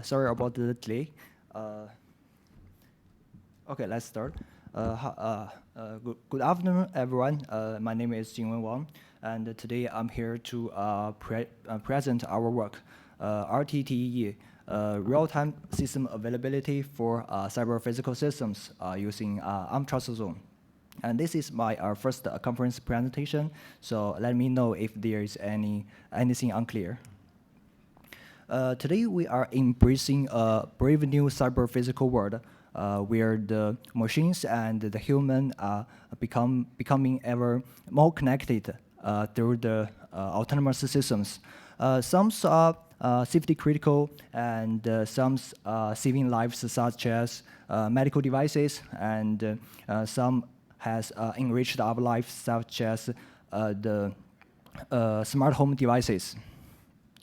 Sorry about the delay. Okay, let's start. Good afternoon, everyone. My name is Jinwen Wang, and today I'm here to present our work, RTTE, Real-Time System Availability for Cyber-Physical Systems using TrustZone. And this is my first conference presentation, so let me know if there is anything unclear. Today we are embracing a brave new cyber-physical world where the machines and the human are becoming ever more connected through the autonomous systems. Some are safety critical, and some saving lives, such as medical devices, and some has enriched our lives, such as the smart home devices.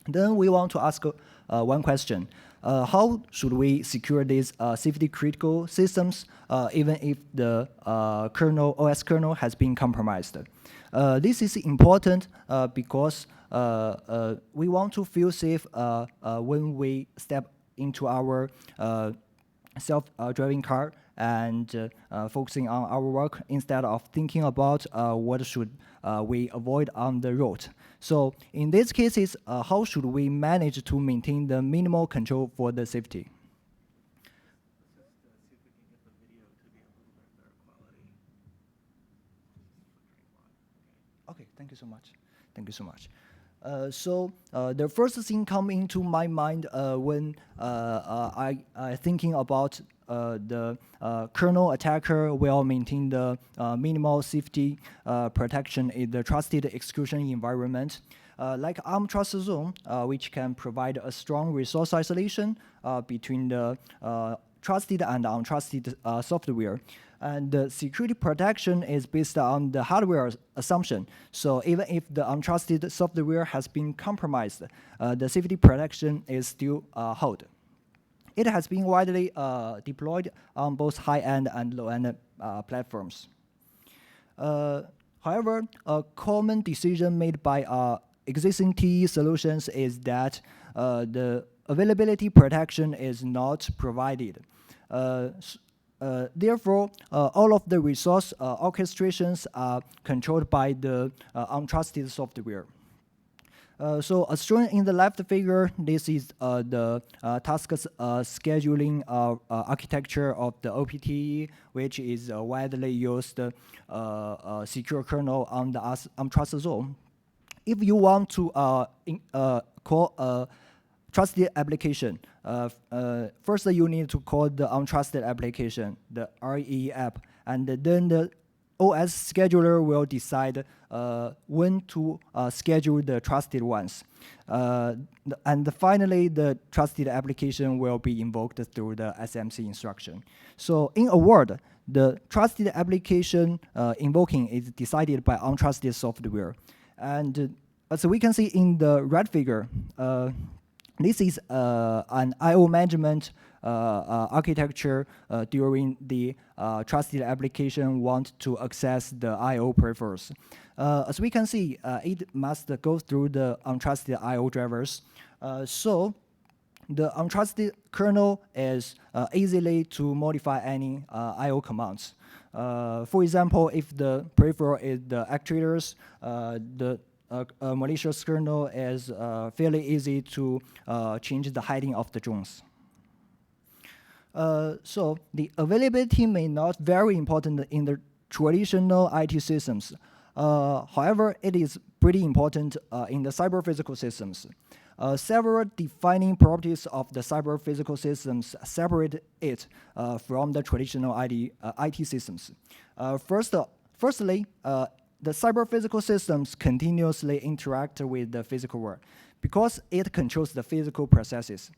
Then we want to ask one question. How should we secure these safety-critical systems even if the OS kernel has been compromised? This is important because we want to feel safe when we step into our self-driving car and focusing on our work instead of thinking about what should we avoid on the road. So in these cases, how should we manage to maintain the minimal control for the safety? Okay, thank you so much. Thank you so much. So the first thing come into my mind when I thinking about the kernel attacker will maintain the minimal safety protection in the trusted execution environment. Like TrustZone, which can provide a strong resource isolation between the trusted and untrusted software. And the security protection is based on the hardware assumption. So even if the untrusted software has been compromised, the safety protection is still held. It has been widely deployed on both high-end and low-end platforms. However, a common decision made by existing TE solutions is that the availability protection is not provided. Therefore, all of the resource orchestrations are controlled by the untrusted software. So as shown in the left figure, this is the task scheduling architecture of the OPTE, which is a widely used secure kernel on the TrustZone. If you want to call a trusted application, first you need to call the untrusted application, the RE app, and then the OS scheduler will decide when to schedule the trusted ones. And finally, the trusted application will be invoked through the SMC instruction. So in a word, the trusted application invoking is decided by untrusted software. And as we can see in the right figure, this is an I/O management architecture during the trusted application want to access the I/O peripherals. As we can see, it must go through the untrusted I/O drivers. So the untrusted kernel is easily to modify any I/O commands. For example, if the peripheral is the actuators, the malicious kernel is fairly easy to change the hiding of the drones. So the availability may not very important in the traditional IT systems. However, it is pretty important in the cyber-physical systems. Several defining properties of the cyber-physical systems separate it from the traditional IT systems. Firstly, the cyber-physical systems continuously interact with the physical world because it controls the physical processes.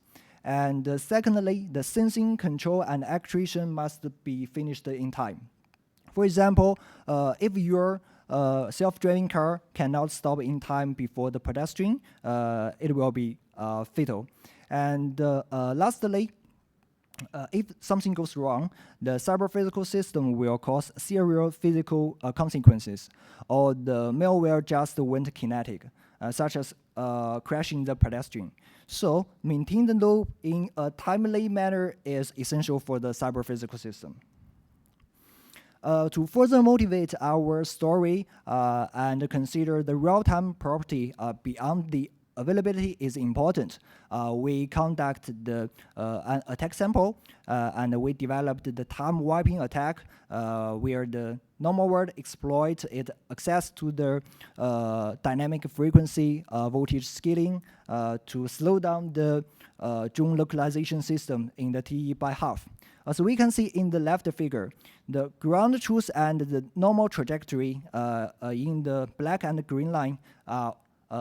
And secondly, the sensing, control, and actuation must be finished in time. For example, if your self-driving car cannot stop in time before the pedestrian, it will be fatal. And lastly, if something goes wrong, the cyber-physical system will cause serial physical consequences, or the malware just went kinetic, such as crashing the pedestrian. So maintaining the loop in a timely manner is essential for the cyber-physical system. To further motivate our story and consider the real-time property beyond the availability is important. We conduct an attack sample and we developed the time wiping attack where the normal world exploits its access to the dynamic frequency voltage scaling to slow down the Zhang localization system in the TE by half. As we can see in the left figure, the ground truth and the normal trajectory in the black and green line are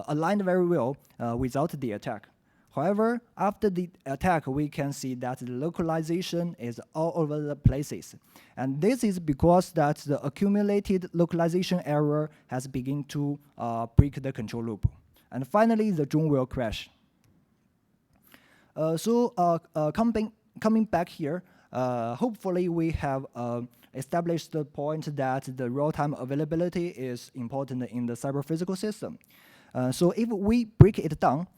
aligned very well without the attack. However, after the attack, we can see that the localization is all over the places. And this is because that the accumulated localization error has begun to break the control loop. And finally, the Zhang will crash. Coming back here, hopefully we have established the point that the real-time availability is important in the cyber-physical system. So if we break it down,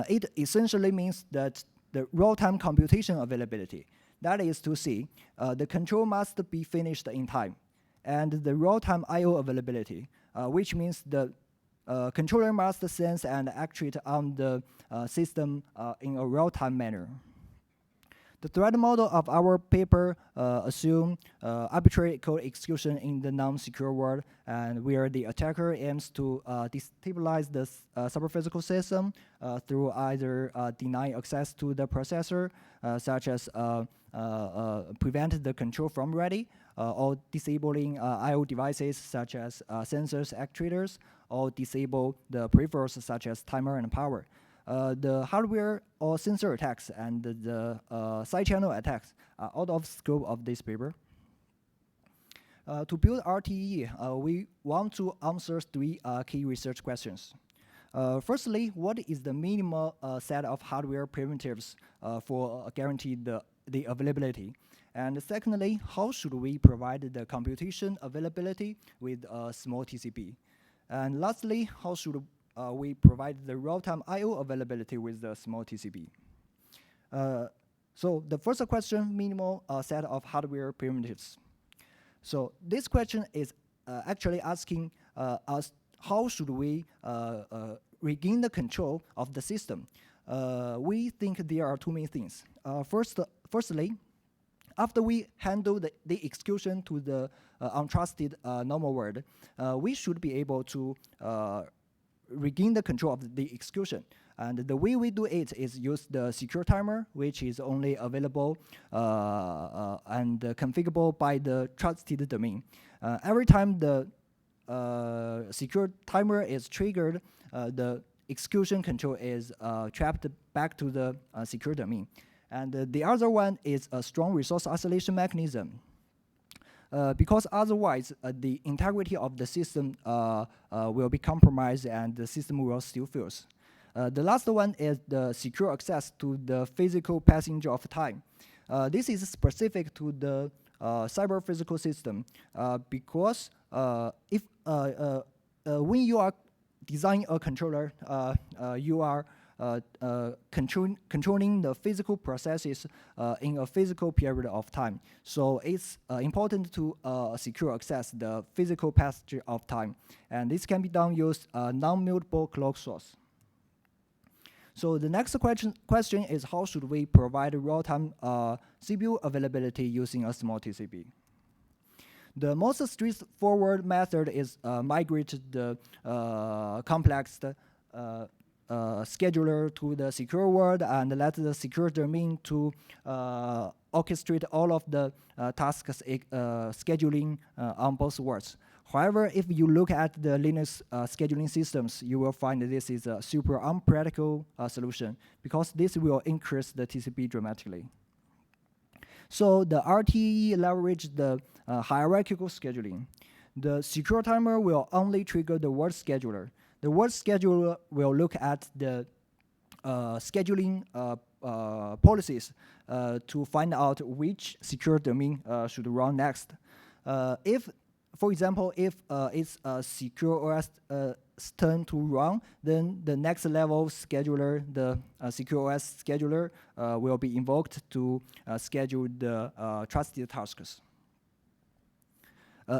it essentially means that the real-time computation availability, that is to say, the control must be finished in time, and the real-time I/O availability, which means the controller must sense and actuate on the system in a real-time manner. The threat model of our paper assume arbitrary code execution in the non-secure world, and where the attacker aims to destabilize the cyber-physical system through either denying access to the processor, such as prevent the control from ready, or disabling I/O devices such as sensors, actuators, or disable the peripherals such as timer and power. The hardware or sensor attacks and the side channel attacks are out of scope of this paper. To build RTE, we want to answer three key research questions. Firstly, what is the minimal set of hardware primitives for guaranteed the availability? And secondly, how should we provide the computation availability with a small TCP? And lastly, how should we provide the real-time I/O availability with the small TCP. So the first question, minimal set of hardware primitives. So this question is actually asking us how should we regain the control of the system. We think there are two main things. Firstly, after we handle the execution to the untrusted normal world, we should be able to regain the control of the execution. And the way we do it is use the secure timer, which is only available and configurable by the trusted domain. Every time the secure timer is triggered, the execution control is trapped back to the secure domain. And the other one is a strong resource isolation mechanism. Because otherwise, the integrity of the system will be compromised and the system will still fail. The last one is the secure access to the physical passenger of time. This is specific to the cyber-physical system because if when you are designing a controller, you are controlling the physical processes in a physical period of time. So it's important to secure access the physical passage of time. And this can be done using a non-mutable clock source. So the next question is how should we provide real-time CPU availability using a small TCP? The most straightforward method is migrate the complex scheduler to the secure world and let the secure domain to orchestrate all of the tasks scheduling on both worlds. However, if you look at the Linux scheduling systems, you will find that this is a super unpractical solution because this will increase the TCP dramatically. So the RTE leverage the hierarchical scheduling. The secure timer will only trigger the word scheduler. The word scheduler will look at the scheduling policies to find out which secure domain should run next. If for example, if it's a secure OS turn to run, then the next level scheduler, the secure OS scheduler, will be invoked to schedule the trusted tasks.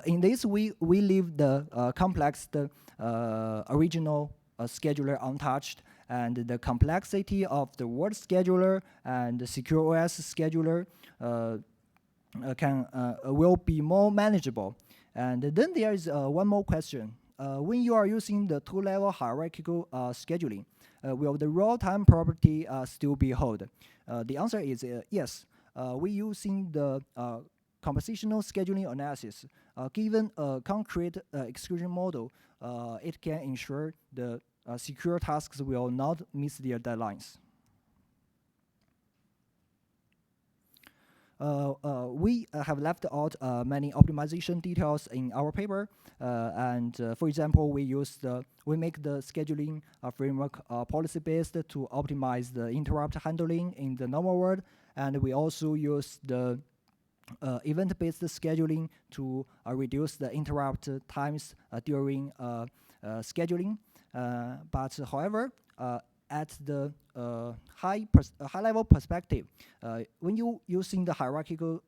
In this, we leave the complex, original scheduler untouched, and the complexity of the word scheduler and the secure OS scheduler will be more manageable. And then there is one more question. When you are using the two-level hierarchical scheduling, will the raw-time property still be held? The answer is yes. We using the compositional scheduling analysis. Given a concrete execution model, it can ensure the secure tasks will not miss their deadlines. We have left out many optimization details in our paper, and for example, we make the scheduling framework policy-based to optimize the interrupt handling in the normal world, and we also use the event-based scheduling to reduce the interrupt times during scheduling. But however, at the high-level perspective, when you using the hierarchical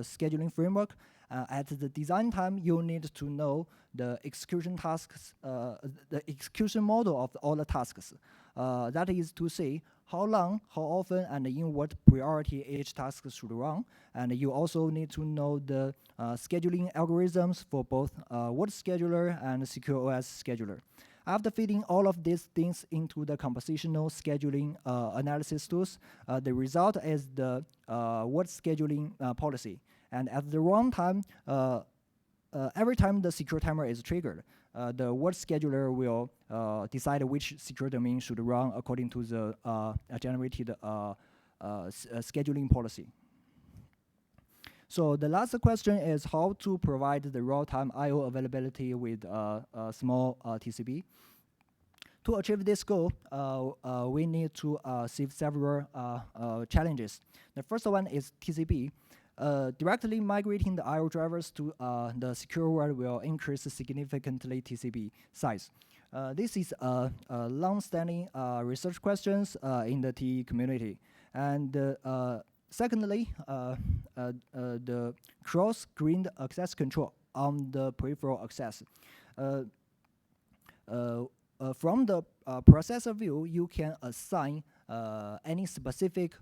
scheduling framework, at the design time, you need to know the execution tasks, the execution model of all the tasks. That is to say, how long, how often, and in what priority each task should run. And you also need to know the scheduling algorithms for both word scheduler and secure OS scheduler. After feeding all of these things into the compositional scheduling analysis tools, the result is the word scheduling policy. And at the runtime, every time the secure timer is triggered, the word scheduler will decide which secure domain should run according to the generated scheduling policy. So the last question is how to provide the real-time I/O availability with a small TCP. To achieve this goal, we need to see several challenges. The first one is TCP. Directly migrating the I/O drivers to the secure world will increase significantly TCP size. This is a long-standing research questions in the TE community. And secondly, the cross-grained access control on the peripheral access. From the processor view, you can assign any specific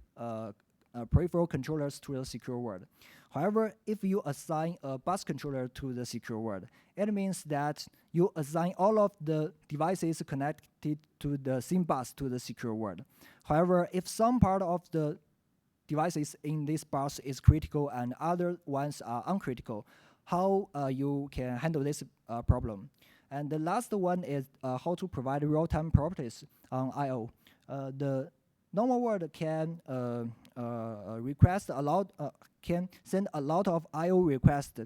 peripheral controllers to the secure world. However, if you assign a bus controller to the secure world, it means that you assign all of the devices connected to the same bus to the secure world. However, if some part of the devices in this bus is critical and other ones are uncritical, how you can handle this problem? And the last one is how to provide real-time properties on I/O. The normal world can request a lot, can send a lot of I/O requests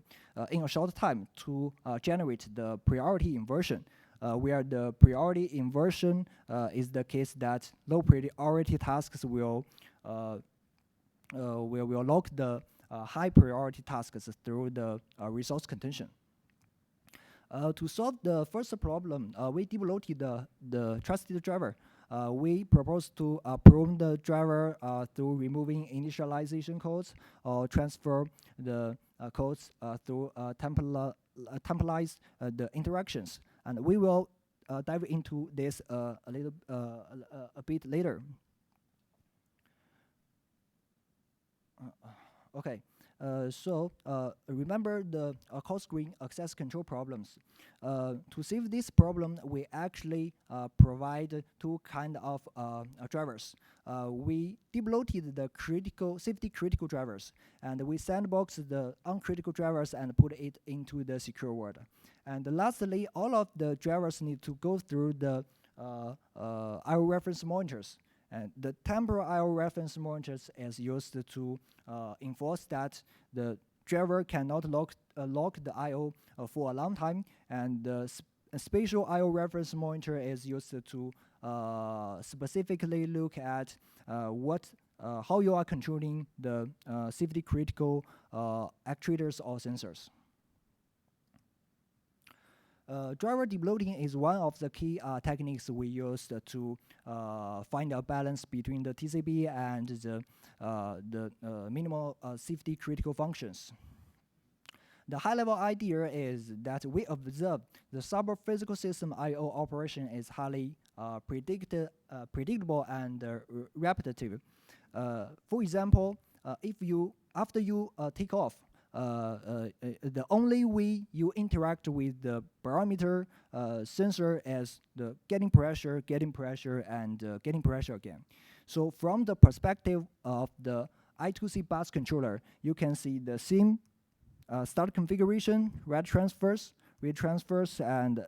in a short time to generate the priority inversion, where the priority inversion is the case that low priority tasks will lock the high priority tasks through the resource contention. To solve the first problem, we developed the trusted driver. We propose to prune the driver through removing initialization codes or transfer the codes through temporalize the interactions. And we will dive into this a bit later. Okay. So remember the cross-grain access control problems. To solve this problem, we actually provide two kind of drivers. We developed the safety critical drivers, and we sandbox the uncritical drivers and put it into the secure world. And lastly, all of the drivers need to go through the I/O reference monitors. And the temporal I/O reference monitors is used to enforce that the driver cannot lock the I/O for a long time, and the spatial I/O reference monitor is used to specifically look at how you are controlling the safety critical actuators or sensors. Driver deloading is one of the key techniques we use to find a balance between the TCP and the minimal safety critical functions. The high-level idea is that we observe the sub-physical system I/O operation is highly predictable and repetitive. For example, after you take off, the only way you interact with the barometer sensor is the getting pressure, and getting pressure again. So from the perspective of the I2C bus controller, you can see the same start configuration, read transfers, and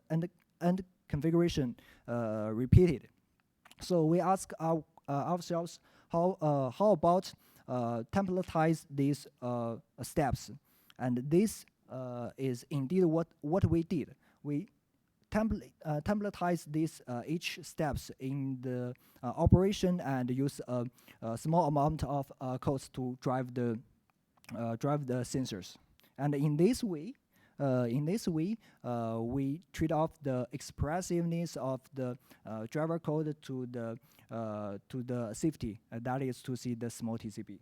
end configuration repeated. So we ask ourselves, how about templatize these steps? And this is indeed what we did. We templatize these each steps in the operation and use a small amount of codes to drive the sensors. And in this way, we trade off the expressiveness of the driver code to the safety. That is to see the small TCP.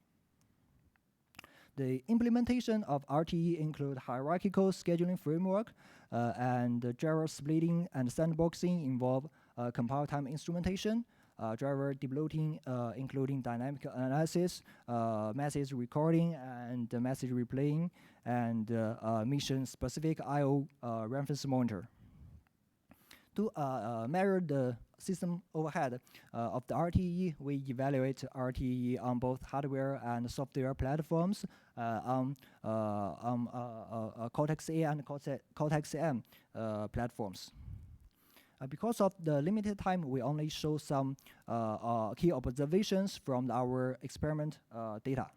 The implementation of RTE include hierarchical scheduling framework, and driver splitting and sandboxing involve compile time instrumentation, driver deloading, including dynamic analysis, message recording, and message replaying, and mission-specific I/O reference monitor. To measure the system overhead of the RTE, we evaluate RTE on both hardware and software platforms on Cortex-A and Cortex-M platforms. Because of the limited time, we only show some key observations from our experiment data.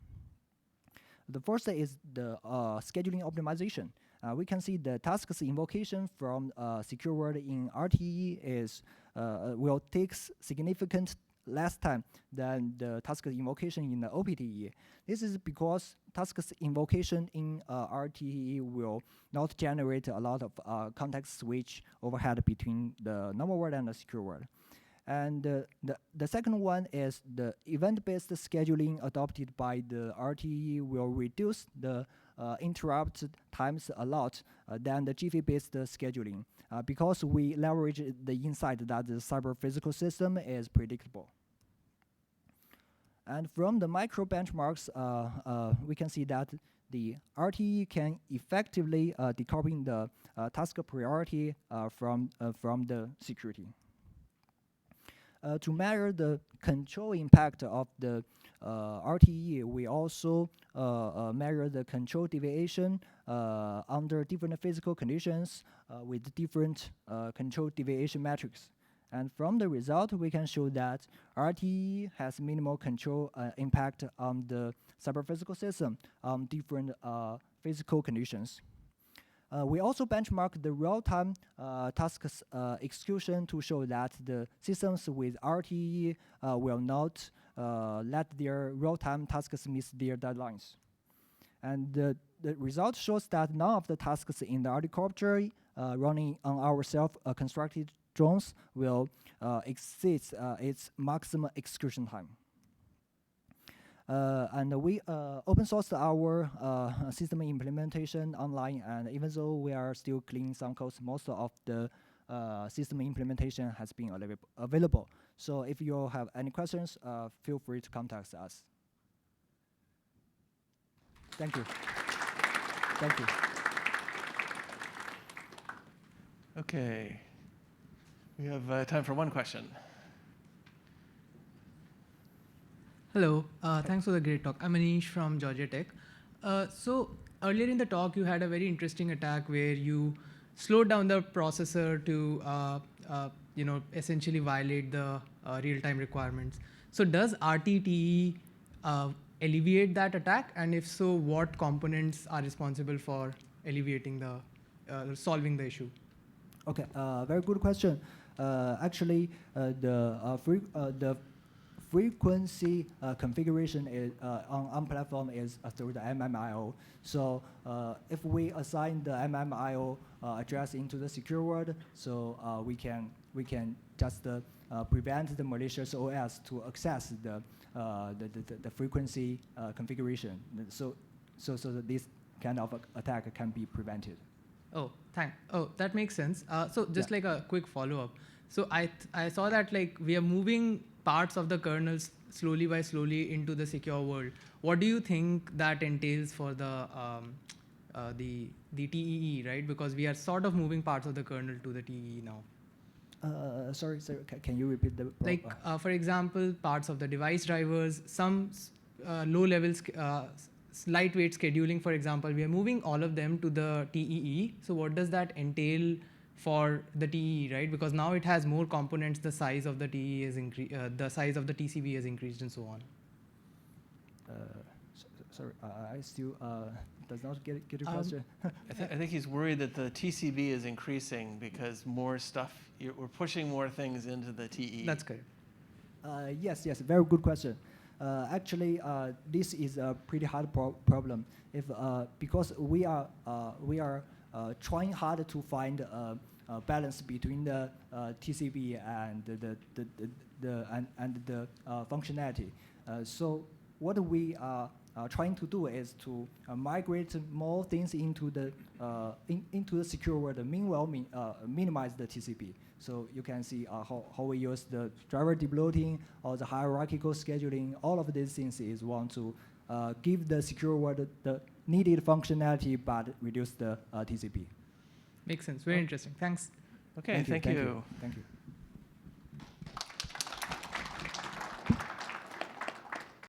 The first is the scheduling optimization. We can see the tasks invocation from secure word in RTE will take significant less time than the task invocation in the OPTE. This is because tasks invocation in RTE will not generate a lot of context switch overhead between the normal word and the secure word. And the second one is the event-based scheduling adopted by the RTE will reduce the interrupt times a lot than the GFI-based scheduling because we leverage the insight that the cyber physical system is predictable. And from the micro benchmarks, we can see that the RTE can effectively decoupling the task priority from the security. To measure the control impact of the RTE, we also measure the control deviation under different physical conditions with different control deviation metrics. And from the result, we can show that RTE has minimal control impact on the cyber physical system on different physical conditions. We also benchmark the real-time tasks execution to show that the systems with RTE will not let their real-time tasks miss their deadlines. And the result shows that none of the tasks in the helicopter running on our self-constructed drones will exceed its maximum execution time. And we open sourced our system implementation online, and even though we are still cleaning some codes, most of the system implementation has been available. So if you have any questions, feel free to contact us. Thank you. Thank you. Okay. We have time for one question. Hello, thanks for the great talk. I'm Anish from Georgia Tech. So earlier in the talk, you had a very interesting attack where you slowed down the processor to essentially violate the real-time requirements. So does RTTE alleviate that attack? And if so, what components are responsible for alleviating solving the issue? Okay, very good question. Actually, the frequency configuration is, on platform is through the MMIO. So if we assign the MMIO address into the secure world, so we can just prevent the malicious OS to access the frequency configuration. So that this kind of attack can be prevented. Oh, that makes sense. So just like a quick follow-up. So I saw that like we are moving parts of the kernels slowly into the secure world. What do you think that entails for the TEE, right? Because we are sort of moving parts of the kernel to the TEE now. Sorry, can you repeat the? Like, for example, parts of the device drivers, some low levels, lightweight scheduling, for example, we are moving all of them to the TEE. So what does that entail for the TEE, right? Because now it has more components, the size of the TEE is increased, the size of the TCB has increased and so on. Sorry, I still does not get your question. I think he's worried that the TCB is increasing because more stuff, we're pushing more things into the TE. That's correct. Yes, very good question. Actually, this is a pretty hard problem. Because we are trying hard to find a balance between the TCB and the functionality. So what we are trying to do is to migrate more things into the secure world. Meanwhile, minimize the TCP. So you can see how we use the driver debloating or the hierarchical scheduling. All of these things is want to give the secure world the needed functionality but reduce the TCP. Makes sense. Very interesting. Thanks. Okay, thank you. Thank you.